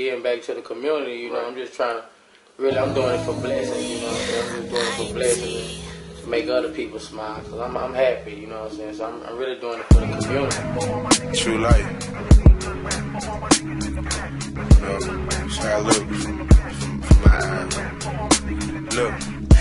giving back to the community, you know. I'm just trying to, really, I'm doing it for blessings, you know what I'm saying? I'm just doing it for blessings and to make other people smile, because I'm happy, you know what I'm saying? So I'm really doing it for the community. True life. That's how I look from my eyes. Look.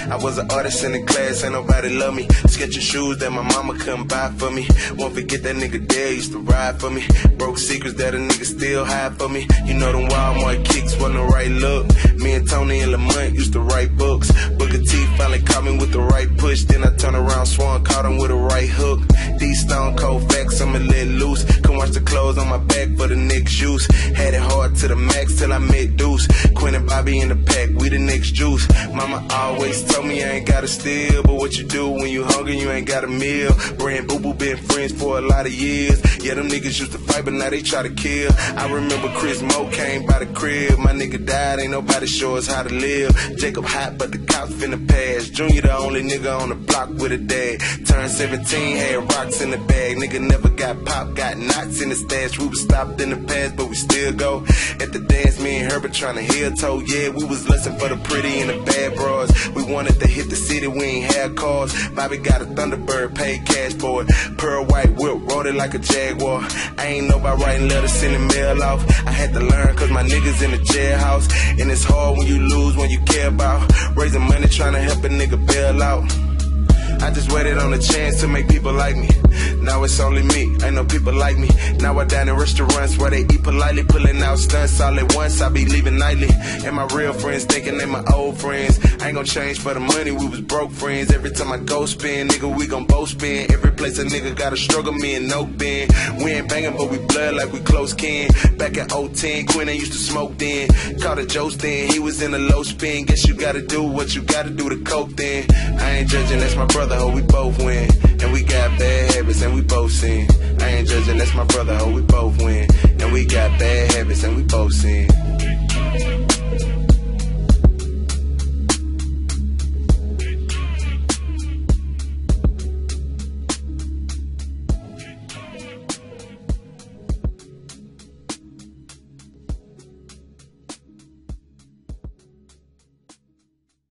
I was an artist in the class, ain't nobody love me. Sketching shoes that my mama couldn't buy for me. Won't forget that nigga there used to ride for me. Broke secrets that a nigga still hide for me. You know them Walmart kicks wasn't the right look. Me and Tony and Lamont used to write books. Booker T finally caught me with the right push. Then I turned around, Swan caught him with a right hook. These stone cold facts, I'ma let loose. Can watch the clothes on my back for the next juice. Had it hard to the max till I met Deuce. Quinn and Bobby in the pack, we the next juice. Mama always told me I ain't gotta steal, but what you do when you hungry, you ain't got a meal. Brand Boo Boo been friends for a lot of years. Yeah, them niggas used to fight, but now they try to kill. I remember Chris Mo came by the crib. My nigga died, ain't nobody show us how to live. Jacob hot, but the cops finna pass. Junior the only nigga on the block with a dad. Turned 17, had rocks in the bag. Nigga never got popped, got knots in the stash. We was stopped in the past, but we still go. At the dance, me and Herbert tryna heel toe. Yeah, we was looking for the pretty and the bad bras. We wanted to hit the city, we ain't had cars. Bobby got a Thunderbird, paid cash for it. Pearl white whip, rode it like a Jaguar. I ain't know about writing letters, sending mail off. I had to learn cause my niggas in the jailhouse. And it's hard when you lose when you care about. Raising money trying to help a nigga bail out. I just waited on a chance to make people like me. Now it's only me, ain't no people like me. Now I dine in restaurants where they eat politely, pulling out stunts all at once. I be leaving nightly, and my real friends thinking they my old friends. I ain't gon' change for the money, we was broke friends. Every time I go spin, nigga, we gon' both spin. Every place a nigga gotta struggle, me and no bend. We ain't banging, but we blood like we close kin. Back in 010, Quinn ain't used to smoke then. Caught a Joe then, he was in a low spin. Guess you gotta do what you gotta do to cope then. I ain't judging, that's my brother, ho, we both win. And we got bad habits and we both sin. I ain't judging, that's my brother, ho, we both win. And we got bad habits and we both sin.